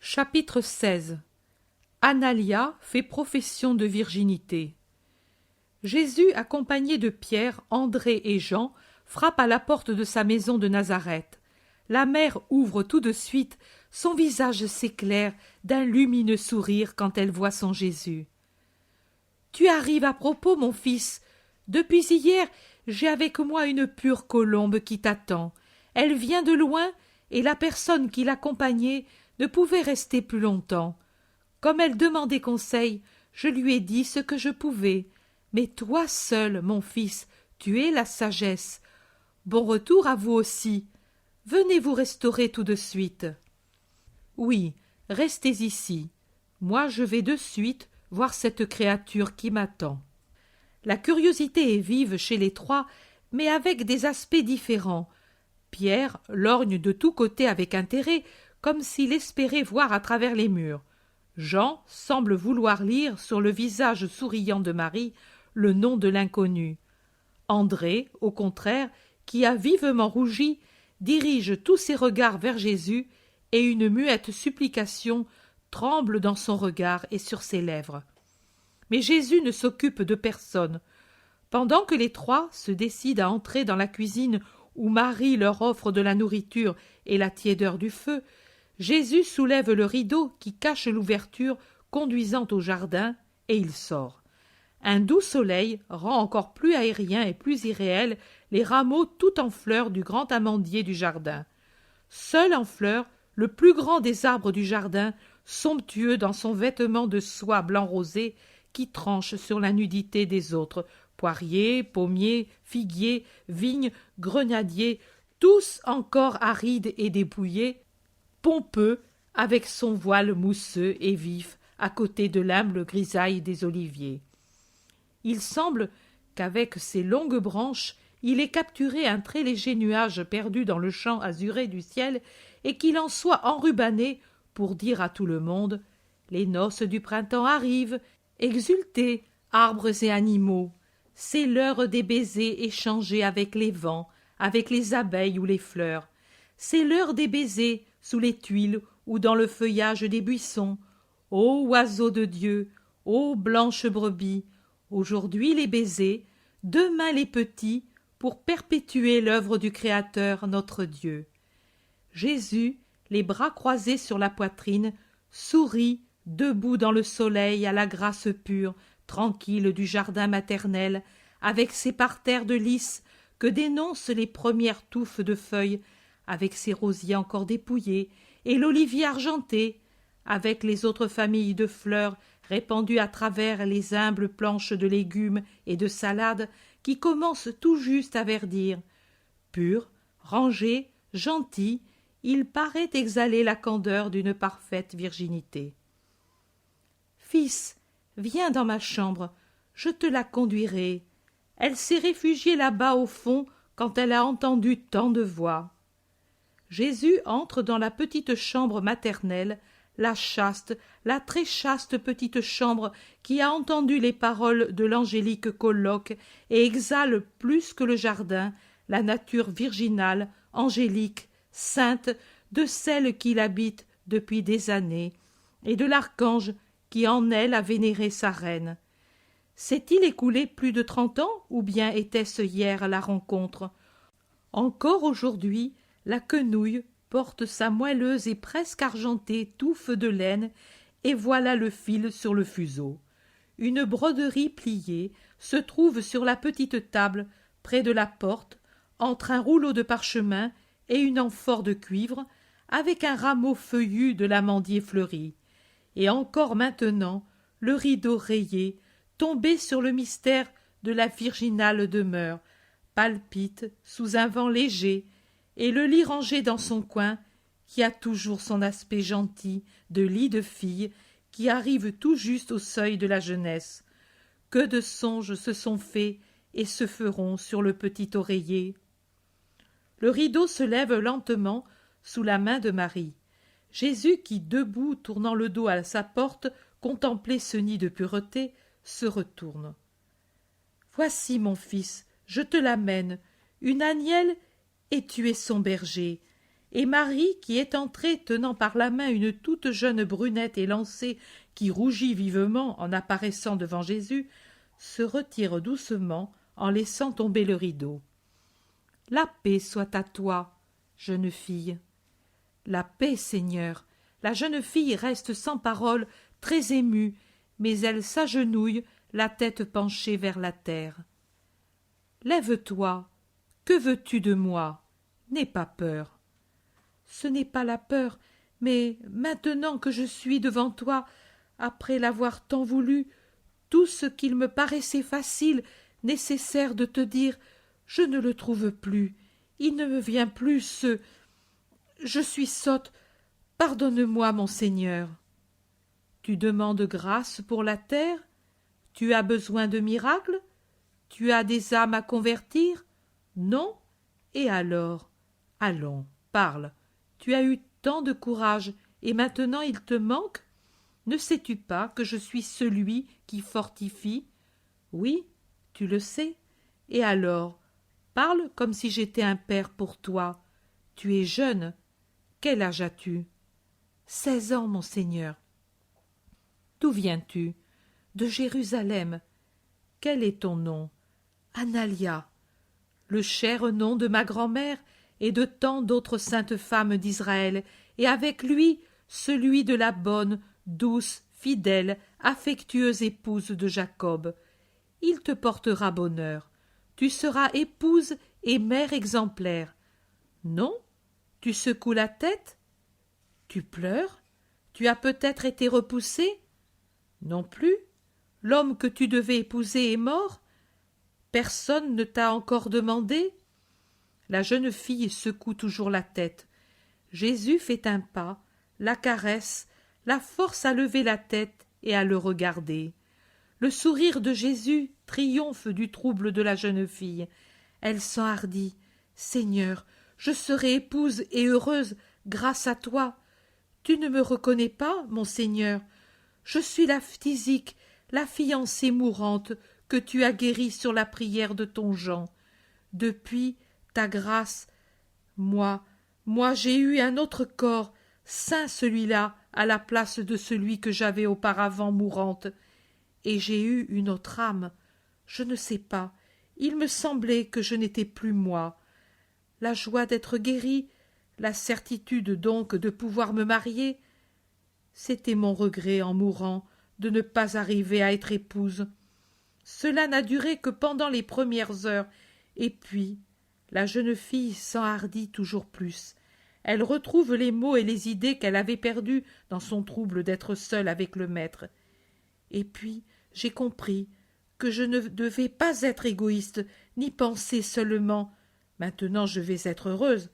Chapitre 16. Analia fait profession de virginité. Jésus, accompagné de Pierre, André et Jean, frappe à la porte de sa maison de Nazareth. La mère ouvre tout de suite, son visage s'éclaire d'un lumineux sourire quand elle voit son Jésus. « Tu arrives à propos, mon fils. Depuis hier, j'ai avec moi une pure colombe qui t'attend. Elle vient de loin, et la personne qui l'accompagnait ne pouvait rester plus longtemps. Comme elle demandait conseil, je lui ai dit ce que je pouvais. Mais toi seul, mon fils, tu es la sagesse. Bon retour à vous aussi. Venez vous restaurer tout de suite. » « Oui, restez ici. Moi je vais de suite voir cette créature qui m'attend. » La curiosité est vive chez les trois, mais avec des aspects différents. Pierre lorgne de tous côtés avec intérêt, comme s'il espérait voir à travers les murs. Jean semble vouloir lire sur le visage souriant de Marie le nom de l'inconnu. André, au contraire, qui a vivement rougi, dirige tous ses regards vers Jésus, et une muette supplication tremble dans son regard et sur ses lèvres. Mais Jésus ne s'occupe de personne. Pendant que les trois se décident à entrer dans la cuisine où Marie leur offre de la nourriture et la tiédeur du feu, Jésus soulève le rideau qui cache l'ouverture conduisant au jardin, et il sort. Un doux soleil rend encore plus aériens et plus irréels les rameaux tout en fleurs du grand amandier du jardin. Seul en fleurs, le plus grand des arbres du jardin, somptueux dans son vêtement de soie blanc rosé, qui tranche sur la nudité des autres, poiriers, pommiers, figuiers, vignes, grenadiers, tous encore arides et dépouillés, pompeux, avec son voile mousseux et vif, à côté de l'humble grisaille des oliviers. Il semble qu'avec ses longues branches, il ait capturé un très léger nuage perdu dans le champ azuré du ciel, et qu'il en soit enrubanné pour dire à tout le monde « Les noces du printemps arrivent, exultez, arbres et animaux. C'est l'heure des baisers échangés avec les vents, avec les abeilles ou les fleurs. C'est l'heure des baisers sous les tuiles ou dans le feuillage des buissons. Ô oiseaux de Dieu, ô blanches brebis, aujourd'hui les baisers, demain les petits, pour perpétuer l'œuvre du Créateur notre Dieu. » Jésus, les bras croisés sur la poitrine, sourit, debout dans le soleil à la grâce pure, tranquille du jardin maternel, avec ses parterres de lys que dénoncent les premières touffes de feuilles, avec ses rosiers encore dépouillés, et l'olivier argenté, avec les autres familles de fleurs répandues à travers les humbles planches de légumes et de salades qui commencent tout juste à verdir. Pur, rangé, gentil, il paraît exhaler la candeur d'une parfaite virginité. « Fils, viens dans ma chambre, je te la conduirai. Elle s'est réfugiée là-bas au fond quand elle a entendu tant de voix. » Jésus entre dans la petite chambre maternelle, la chaste, la très chaste petite chambre qui a entendu les paroles de l'angélique colloque et exhale plus que le jardin la nature virginale, angélique, sainte de celle qui l'habite depuis des années, et de l'archange qui en elle a vénéré sa reine. S'est-il écoulé plus de 30 ans, ou bien était-ce hier la rencontre? Encore aujourd'hui, la quenouille porte sa moelleuse et presque argentée touffe de laine, et voilà le fil sur le fuseau. Une broderie pliée se trouve sur la petite table, près de la porte, entre un rouleau de parchemin et une amphore de cuivre, avec un rameau feuillu de l'amandier fleuri. Et encore maintenant, le rideau rayé, tombé sur le mystère de la virginale demeure, palpite sous un vent léger, et le lit rangé dans son coin, qui a toujours son aspect gentil de lit de fille qui arrive tout juste au seuil de la jeunesse. Que de songes se sont faits et se feront sur le petit oreiller. Le rideau se lève lentement sous la main de Marie. Jésus, qui, debout, tournant le dos à sa porte, contemplait ce nid de pureté, se retourne. « Voici, mon fils, je te l'amène, une agnelle, et tu es son berger. et Marie, qui est entrée tenant par la main une toute jeune brunette élancée qui rougit vivement en apparaissant devant Jésus, se retire doucement en laissant tomber le rideau. « La paix soit à toi, jeune fille. »« La paix, Seigneur. » La jeune fille reste sans parole, très émue, mais elle s'agenouille, la tête penchée vers la terre. « Lève-toi. Que veux-tu de moi? N'aie pas peur. »« Ce n'est pas la peur, mais maintenant que je suis devant toi, après l'avoir tant voulu, tout ce qu'il me paraissait facile, nécessaire de te dire, je ne le trouve plus. Il ne me vient plus ce... Je suis sotte. Pardonne-moi, mon Seigneur. » Tu demandes grâce pour la terre? Tu as besoin de miracles? Tu as des âmes à convertir? Non? Et alors? Allons, parle. Tu as eu tant de courage, et maintenant il te manque? Ne sais-tu pas que je suis celui qui fortifie? Oui, tu le sais. Et alors? Parle comme si j'étais un père pour toi. Tu es jeune. Quel âge as-tu? 16 ans, mon Seigneur. D'où viens-tu? De Jérusalem. Quel est ton nom? Analia. Le cher nom de ma grand-mère et de tant d'autres saintes femmes d'Israël, et avec lui celui de la bonne, douce, fidèle, affectueuse épouse de Jacob. Il te portera bonheur. Tu seras épouse et mère exemplaire. Non? Tu secoues la tête? Tu pleures? Tu as peut-être été repoussée? Non plus? L'homme que tu devais épouser est mort? Personne ne t'a encore demandé? La jeune fille secoue toujours la tête. Jésus fait un pas, la caresse, la force à lever la tête et à le regarder. Le sourire de Jésus triomphe du trouble de la jeune fille. Elle s'enhardit. « Seigneur, je serai épouse et heureuse grâce à toi. Tu ne me reconnais pas, mon Seigneur? Je suis la Phthisique, la fiancée mourante que tu as guérie sur la prière de ton Jean. Depuis ta grâce, moi j'ai eu un autre corps, saint celui-là, à la place de celui que j'avais auparavant mourante. Et j'ai eu une autre âme. Je ne sais pas, il me semblait que je n'étais plus moi. La joie d'être guérie, la certitude donc de pouvoir me marier, c'était mon regret en mourant de ne pas arriver à être épouse. Cela n'a duré que pendant les premières heures, et puis la jeune fille s'enhardit toujours plus. Elle retrouve les mots et les idées qu'elle avait perdus dans son trouble d'être seule avec le maître. Et puis j'ai compris que je ne devais pas être égoïste, ni penser seulement « maintenant je vais être heureuse »,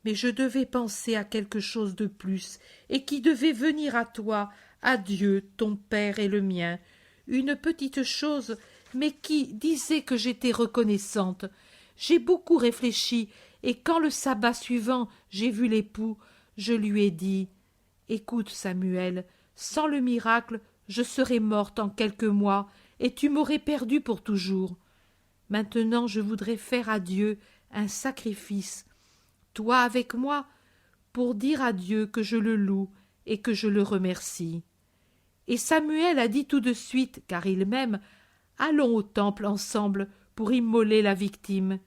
mais je devais penser à quelque chose de plus, et qui devait venir à toi, à Dieu, ton Père et le mien, une petite chose, mais qui disait que j'étais reconnaissante. J'ai beaucoup réfléchi, et quand le sabbat suivant j'ai vu l'époux, je lui ai dit « Écoute, Samuel, sans le miracle, je serais morte en quelques mois, et tu m'aurais perdue pour toujours. Maintenant je voudrais faire à Dieu un sacrifice, toi avec moi, pour dire à Dieu que je le loue et que je le remercie. » Et Samuel a dit tout de suite, car il m'aime, « Allons au temple ensemble pour immoler la victime. »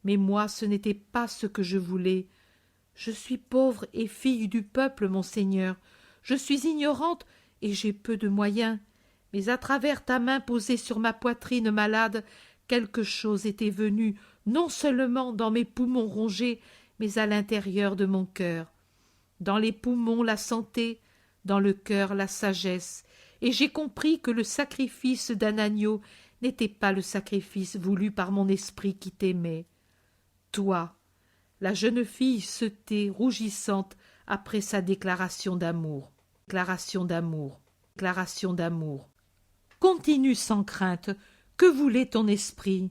Mais moi ce n'était pas ce que je voulais. Je suis pauvre et fille du peuple, mon Seigneur. Je suis ignorante et j'ai peu de moyens. Mais à travers ta main posée sur ma poitrine malade, quelque chose était venu, non seulement dans mes poumons rongés, mais à l'intérieur de mon cœur. Dans les poumons la santé, dans le cœur la sagesse, et j'ai compris que le sacrifice d'un agneau n'était pas le sacrifice voulu par mon esprit qui t'aimait. Toi, la jeune fille se tait, rougissante, après sa déclaration d'amour. Déclaration d'amour. Déclaration d'amour. Continue sans crainte. Que voulait ton esprit?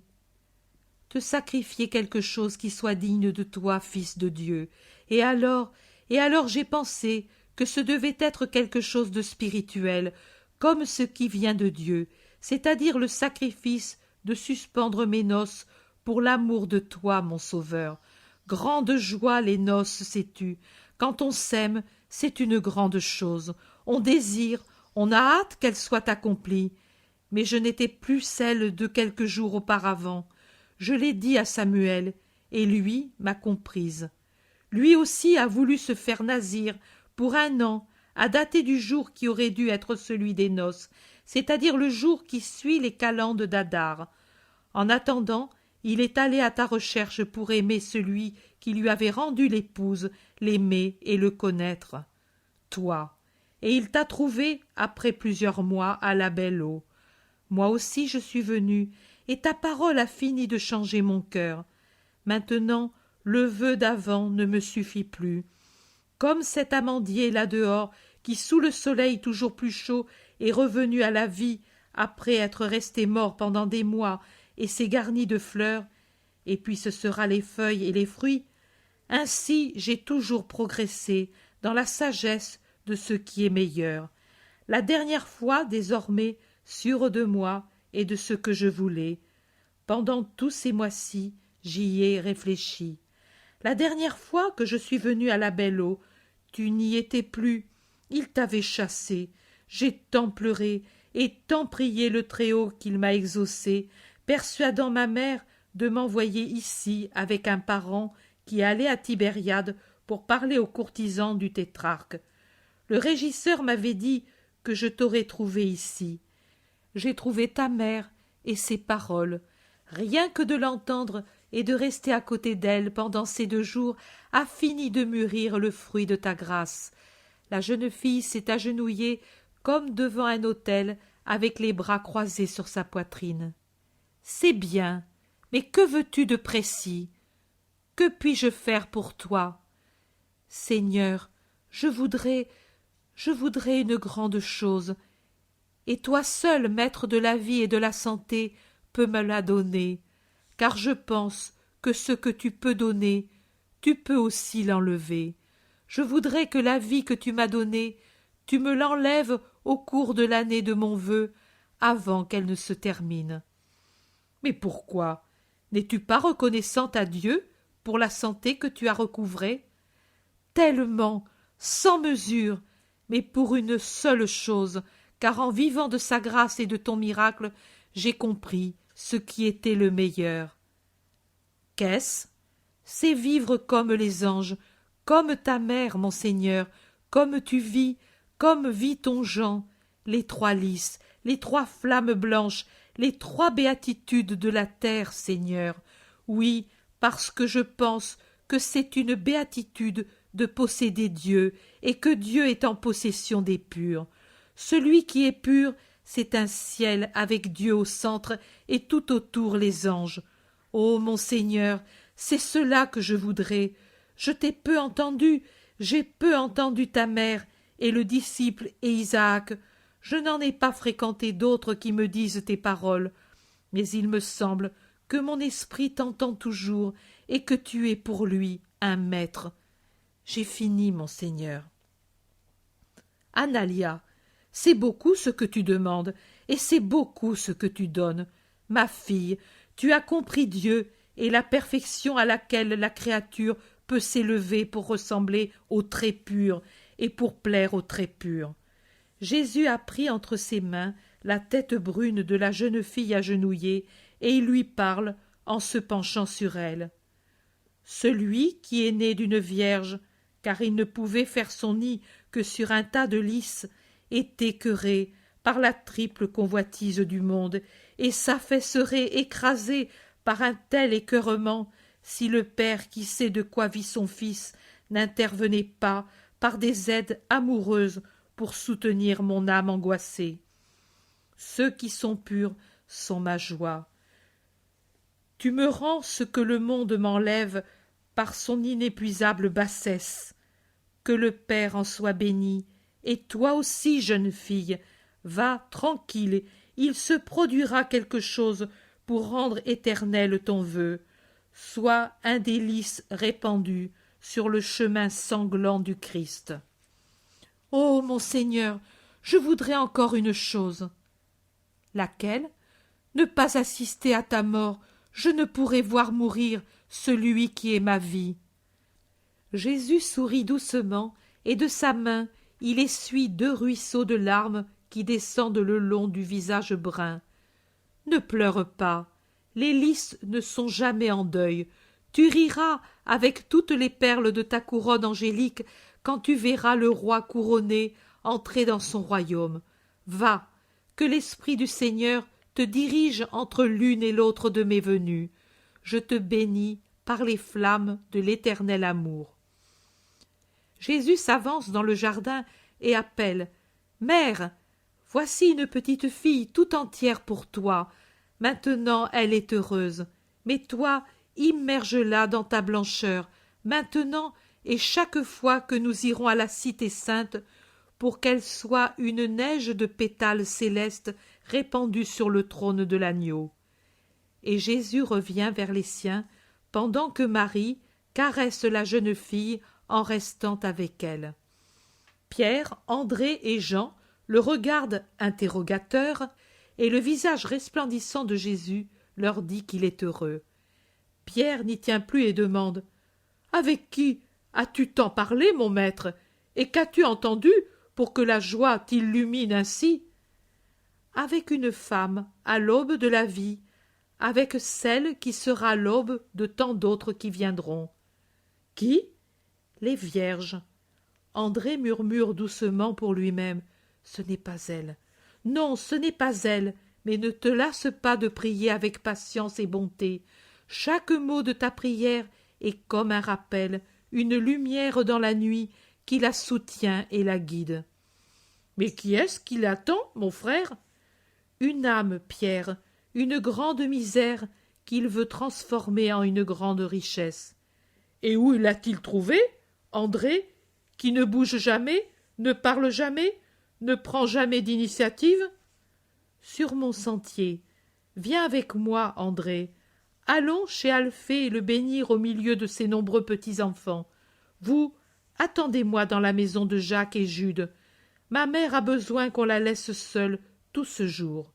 Te sacrifier quelque chose qui soit digne de toi, fils de Dieu. Et alors j'ai pensé que ce devait être quelque chose de spirituel, comme ce qui vient de Dieu, c'est-à-dire le sacrifice de suspendre mes noces pour l'amour de toi, mon Sauveur. Grande joie les noces, sais-tu. Quand on s'aime, c'est une grande chose. On désire, on a hâte qu'elle soit accomplie. Mais je n'étais plus celle de quelques jours auparavant. Je l'ai dit à Samuel, et lui m'a comprise. Lui aussi a voulu se faire nazir pour 1 an, à dater du jour qui aurait dû être celui des noces, c'est-à-dire le jour qui suit les calendes d'Adar. En attendant, il est allé à ta recherche pour aimer celui qui lui avait rendu l'épouse, l'aimer et le connaître. Toi. Et il t'a trouvé après plusieurs mois à la belle eau. Moi aussi je suis venue, et ta parole a fini de changer mon cœur. Maintenant, le vœu d'avant ne me suffit plus. Comme cet amandier là-dehors, qui sous le soleil toujours plus chaud est revenu à la vie après être resté mort pendant des mois et s'est garni de fleurs, et puis ce sera les feuilles et les fruits. Ainsi j'ai toujours progressé dans la sagesse de ce qui est meilleur. La dernière fois, désormais, sûre de moi et de ce que je voulais. Pendant tous ces mois-ci, j'y ai réfléchi. La dernière fois que je suis venue à la belle eau, tu n'y étais plus. Il t'avait chassé. J'ai tant pleuré et tant prié le Très-Haut qu'il m'a exaucé, persuadant ma mère de m'envoyer ici avec un parent qui allait à Tibériade pour parler aux courtisans du tétrarque. Le régisseur m'avait dit que je t'aurais trouvé ici. J'ai trouvé ta mère et ses paroles. Rien que de l'entendre et de rester à côté d'elle pendant ces 2 jours a fini de mûrir le fruit de ta grâce. La jeune fille s'est agenouillée comme devant un autel avec les bras croisés sur sa poitrine. C'est bien, mais que veux-tu de précis? Que puis-je faire pour toi? Seigneur, je voudrais une grande chose, et toi seul, maître de la vie et de la santé, peux me la donner, car je pense que ce que tu peux donner, tu peux aussi l'enlever. Je voudrais que la vie que tu m'as donnée, tu me l'enlèves au cours de l'année de mon vœu, avant qu'elle ne se termine. Mais pourquoi? N'es-tu pas reconnaissante à Dieu pour la santé que tu as recouvrée? Tellement, sans mesure, mais pour une seule chose, car en vivant de sa grâce et de ton miracle, j'ai compris ce qui était le meilleur. Qu'est-ce? C'est vivre comme les anges, comme ta mère, mon Seigneur, comme tu vis, comme vit ton Jean, les 3 lys, les 3 flammes blanches, les 3 béatitudes de la terre, Seigneur. Oui, parce que je pense que c'est une béatitude de posséder Dieu, et que Dieu est en possession des purs. Celui qui est pur, c'est un ciel avec Dieu au centre et tout autour les anges. Ô mon Seigneur, c'est cela que je voudrais. Je t'ai peu entendu, j'ai peu entendu ta mère et le disciple et Isaac. Je n'en ai pas fréquenté d'autres qui me disent tes paroles. Mais il me semble que mon esprit t'entend toujours et que tu es pour lui un maître. J'ai fini, mon Seigneur. Analia, c'est beaucoup ce que tu demandes, et c'est beaucoup ce que tu donnes. Ma fille, tu as compris Dieu et la perfection à laquelle la créature peut s'élever pour ressembler au très pur et pour plaire au très pur. Jésus a pris entre ses mains la tête brune de la jeune fille agenouillée, et il lui parle en se penchant sur elle. Celui qui est né d'une vierge, car il ne pouvait faire son nid que sur un tas de lys, est écœuré par la triple convoitise du monde, et s'affaisserait écrasé par un tel écœurement si le père qui sait de quoi vit son fils n'intervenait pas par des aides amoureuses pour soutenir mon âme angoissée. Ceux qui sont purs sont ma joie. Tu me rends ce que le monde m'enlève par son inépuisable bassesse. Que le Père en soit béni, et toi aussi, jeune fille, va tranquille, il se produira quelque chose pour rendre éternel ton vœu. Sois un délice répandu sur le chemin sanglant du Christ. Ô mon Seigneur, je voudrais encore une chose. Laquelle? Ne pas assister à ta mort. Je ne pourrais voir mourir celui qui est ma vie. Jésus sourit doucement, et de sa main il essuie 2 ruisseaux de larmes qui descendent le long du visage brun. Ne pleure pas, les lys ne sont jamais en deuil. Tu riras avec toutes les perles de ta couronne angélique quand tu verras le roi couronné entrer dans son royaume. Va, que l'Esprit du Seigneur te dirige entre l'une et l'autre de mes venues. Je te bénis par les flammes de l'éternel amour. Jésus s'avance dans le jardin et appelle « Mère, voici une petite fille tout entière pour toi. Maintenant elle est heureuse. Mais toi, immerge-la dans ta blancheur, maintenant et chaque fois que nous irons à la cité sainte, pour qu'elle soit une neige de pétales célestes répandue sur le trône de l'agneau. » Et Jésus revient vers les siens, pendant que Marie caresse la jeune fille en restant avec elle. Pierre, André et Jean le regardent interrogateurs, et le visage resplendissant de Jésus leur dit qu'il est heureux. Pierre n'y tient plus et demande « Avec qui as-tu tant parlé, mon maître, et qu'as-tu entendu pour que la joie t'illumine ainsi ?» Avec une femme à l'aube de la vie, avec celle qui sera l'aube de tant d'autres qui viendront. Qui? Les vierges. André murmure doucement pour lui-même. Ce n'est pas elle. Non, ce n'est pas elle, mais ne te lasse pas de prier avec patience et bonté. Chaque mot de ta prière est comme un rappel, une lumière dans la nuit qui la soutient et la guide. Mais qui est-ce qui l'attend, mon frère? Une âme, Pierre, une grande misère qu'il veut transformer en une grande richesse. Et où l'a-t-il trouvée, André, qui ne bouge jamais, ne parle jamais, ne prend jamais d'initiative? Sur mon sentier. Viens avec moi, André. Allons chez Alphée le bénir au milieu de ses nombreux petits-enfants. Vous, attendez-moi dans la maison de Jacques et Jude. Ma mère a besoin qu'on la laisse seule tout ce jour.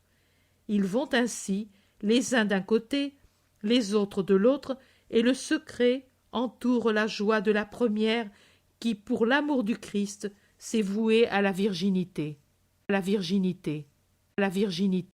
Ils vont ainsi, les uns d'un côté, les autres de l'autre, et le secret entoure la joie de la première qui, pour l'amour du Christ, s'est vouée à la virginité. À la virginité. À la virginité.